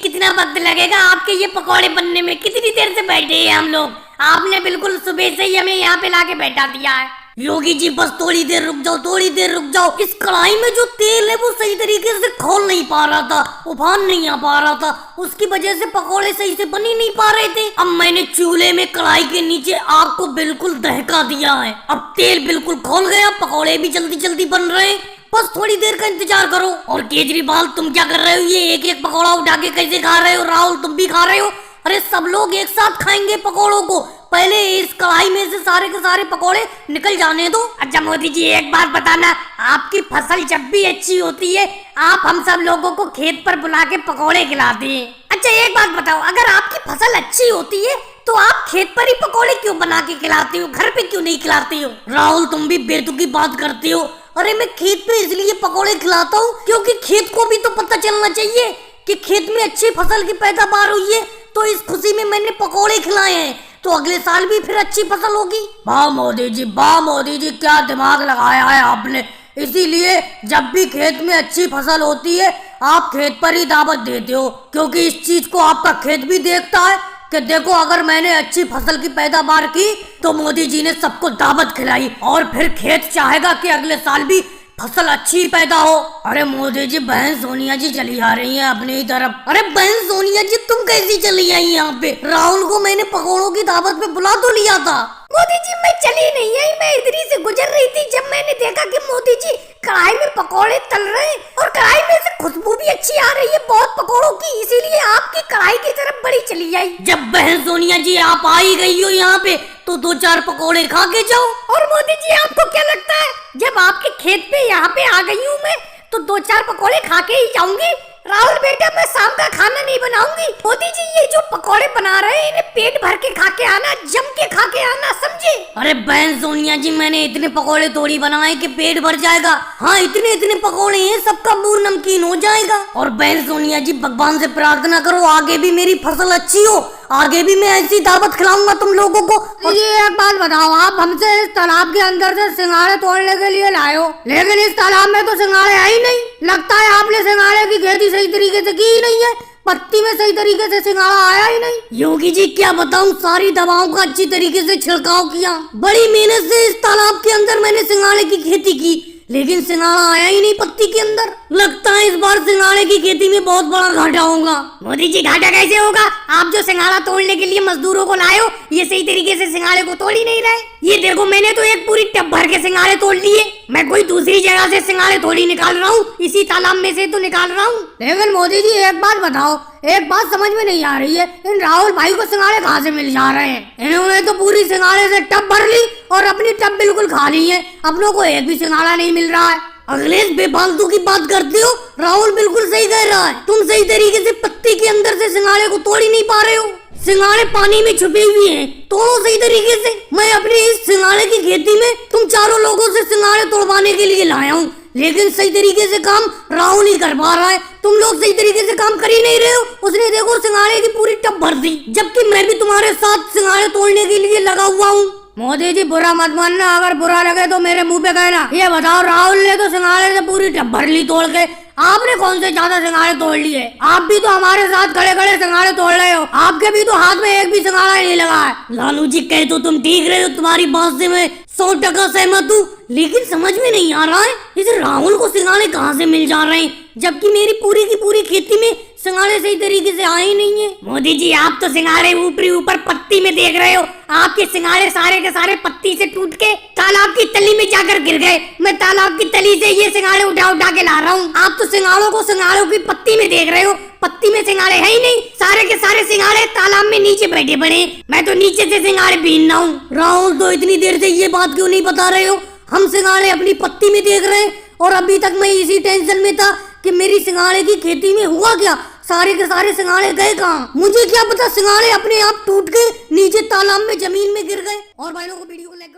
कितना वक्त लगेगा आपके ये पकौड़े बनने में? कितनी देर से बैठे हैं हम लोग? आपने बिल्कुल सुबह से ही हमें यहाँ पे लाके बैठा दिया है। योगी जी बस थोड़ी देर रुक जाओ, थोड़ी देर रुक जाओ। इस कढ़ाई में जो तेल है वो सही तरीके से खोल नहीं पा रहा था, उफान नहीं आ पा रहा था, उसकी वजह से पकौड़े सही से बन ही नहीं पा रहे थे। अब मैंने चूल्हे में कढ़ाई के नीचे आग को बिल्कुल दहका दिया है। अब तेल बिल्कुल खोल गया, पकौड़े भी जल्दी जल्दी बन रहे हैं। बस थोड़ी देर का इंतजार करो। और केजरीवाल तुम क्या कर रहे हो? ये एक एक पकौड़ा उठा के कैसे खा रहे हो? राहुल तुम भी खा रहे हो? अरे सब लोग एक साथ खाएंगे पकौड़ों को, पहले इस कढ़ाई में से सारे के सारे पकौड़े निकल जाने दो। अच्छा मोदी जी एक बात बताना, आपकी फसल जब भी अच्छी होती है आप हम सब लोगों को खेत पर बुला के पकौड़े खिलाते हैं। अच्छा एक बात बताओ, अगर आपकी फसल अच्छी होती है तो आप खेत पर ही पकौड़े क्यों बना के खिलाते हो, घर पे क्यों नहीं खिलाते हो? राहुल तुम भी बेतुकी बात करते हो। अरे मैं खेत पे इसलिए पकौड़े खिलाता हूँ क्योंकि खेत को भी तो पता चलना चाहिए कि खेत में अच्छी फसल की पैदावार हुई है, तो इस खुशी में मैंने पकौड़े खिलाए हैं, तो अगले साल भी फिर अच्छी फसल होगी। वाह मोदी जी, वाह मोदी जी, क्या दिमाग लगाया है आपने। इसीलिए जब भी खेत में अच्छी फसल होती है आप खेत पर ही दावत देते हो, क्योंकि इस चीज को आपका खेत भी देखता है कि देखो अगर मैंने अच्छी फसल की पैदावार की तो मोदी जी ने सबको दावत खिलाई, और फिर खेत चाहेगा कि अगले साल भी फसल अच्छी पैदा हो। अरे मोदी जी बहन सोनिया जी चली आ रही है अपनी ही तरफ। अरे बहन सोनिया जी तुम कैसी चली आई यहाँ पे? राहुल को मैंने पकौड़ों की दावत पे बुला तो लिया था। मोदी जी मैं चली नहीं आई, मैं इधर ही से गुजर रही थी जब मैंने देखा कि मोदी जी कढ़ाई में पकौड़े तल रहे हैं और कढ़ाई में से खुशबू भी अच्छी आ रही है बहुत पकौड़ों की, इसीलिए आपकी कढ़ाई की तरफ बड़ी चली आई। जब बहन सोनिया जी आप आ ही गई हो यहाँ पे तो दो चार पकौड़े खा के जाओ। और मोदी जी आपको क्या लगता है जब आपके खेत पे यहाँ पे आ गई हूँ मैं तो दो चार पकौड़े खा के ही जाऊंगी? राहुल बेटा मैं शाम का खाना नहीं बनाऊंगी। मोदी जी ये जो पकौड़े बना रहे हैं इन्हें पेट भर के खा के आना, जम के खा के आना, समझे? अरे बहन सोनिया जी मैंने इतने पकौड़े थोड़ी बनाए कि पेट भर जाएगा। हाँ इतने इतने पकौड़े हैं सबका मुंह नमकीन हो जाएगा। और बहन सोनिया जी भगवान से प्रार्थना करो आगे भी मेरी फसल अच्छी हो, आगे भी मैं ऐसी दावत खिलाऊंगा तुम लोगों को। ये एक बात बताओ, आप हमसे इस तालाब के अंदर से सिंघाड़े तोड़ने के लिए लाए हो, लेकिन इस तालाब में तो सिंघाड़े है ही नहीं। लगता है आपने सिंघाड़े की खेती सही तरीके से की ही नहीं है, पत्ती में सही तरीके से सिंघाड़ा आया ही नहीं। योगी जी क्या बताऊं, सारी दवाओं का अच्छी तरीके से छिड़काव किया, बड़ी मेहनत से इस तालाब के अंदर मैंने सिंघाड़े की खेती की, लेकिन सिंघाड़ा आया ही नहीं पत्ती के अंदर। लगता है इस बार सिंघाड़े की खेती में बहुत बड़ा घाटा होगा। मोदी जी घाटा कैसे होगा? आप जो सिंघाड़ा तोड़ने के लिए मजदूरों को लाए हो ये सही तरीके से सिंघाड़े को तोड़ ही नहीं रहे। ये देखो मैंने तो एक पूरी टब भर के सिंघाड़े तोड़ लिए, मैं कोई दूसरी जगह से सिंघाड़े थोड़ी निकाल रहा हूँ, इसी तालाब में से तो निकाल रहा हूँ। लेकिन मोदी जी एक बात बताओ, एक बात समझ में नहीं आ रही है, इन राहुल भाई को सिंघाड़े कहाँ से मिल जा रहे हैं? इन्होंने तो पूरी सिंघाड़े से टब भर ली और अपनी टब बिल्कुल खाली है, अपनों को एक भी सिंघाड़ा नहीं मिल रहा है। अखिलेश बेफालतू की बात करते हो, राहुल बिल्कुल सही कह रहा है, तुम सही तरीके से पत्ती के अंदर से सिंघाड़े को तोड़ ही नहीं पा रहे हो। सिंघाड़े पानी में छुपे हुए हैं, तोड़ो सही तरीके से। मैं अपनी इस सिंघाड़े की खेती में तुम चारों लोगों से सिंघाड़े तोड़वाने के लिए लाया हूँ, लेकिन सही तरीके से काम राहुल ही कर पा रहा है, तुम लोग सही तरीके से काम कर ही नहीं रहे हो। उसने देखो सिंघाड़े की पूरी टब भर दी, जबकि मैं भी तुम्हारे साथ सिंघाड़े तोड़ने के लिए लगा हुआ हूँ। मोदी जी बुरा मत मानना, अगर बुरा लगे तो मेरे मुंह पे कहना। ये बताओ राहुल ने तो सिंघाड़े से पूरी टब भर ली तोड़ के, आपने कौन से ज्यादा सिंघाड़े तोड़ लिए? आप भी तो हमारे साथ खड़े खड़े सिंघाड़े तोड़ रहे हो, आपके भी तो हाथ में एक भी सिंघाड़ा नहीं लगा है। लालू जी कहे तो तुम ठीक रहे हो, तुम्हारी बात से मैं 100% सहमत हूँ, लेकिन समझ में नहीं आ रहा है इस राहुल को सिंघाड़े कहाँ से मिल जा रहे हैं, जबकि मेरी पूरी की पूरी खेती में सिंघाड़े सही तरीके से आए ही नहीं है। मोदी जी आप तो सिंघाड़े ऊपरी ऊपर पत्ती में देख रहे हो, आपके सिंघाड़े सारे के सारे पत्ती से टूट के तालाब की तली में जाकर गिर गए। मैं तालाब की तली से ये सिंघाड़े उठा उठा के ला रहा हूँ, आप तो सिंघाड़ों को सिंघाड़ों की पत्ती में देख रहे हो, पत्ती में सिंघाड़े है ही नहीं, सारे के सारे सिंघाड़े तालाब में नीचे बैठे पड़े, मैं तो नीचे से सिंघाड़े बीन रहा हूँ। राहुल तो इतनी देर से ये बात क्यों नहीं बता रहे हो? हम सिंघाड़े अपनी पत्ती में देख रहे हैं और अभी तक मैं इसी टेंशन में था कि मेरी सिंघाड़े की खेती में हुआ क्या, सारे के सारे सिंघाड़े गए कहाँ? मुझे क्या पता सिंघाड़े अपने आप टूट के नीचे तालाब में जमीन में गिर गए। और भाई लोगों को वीडियो को लाइक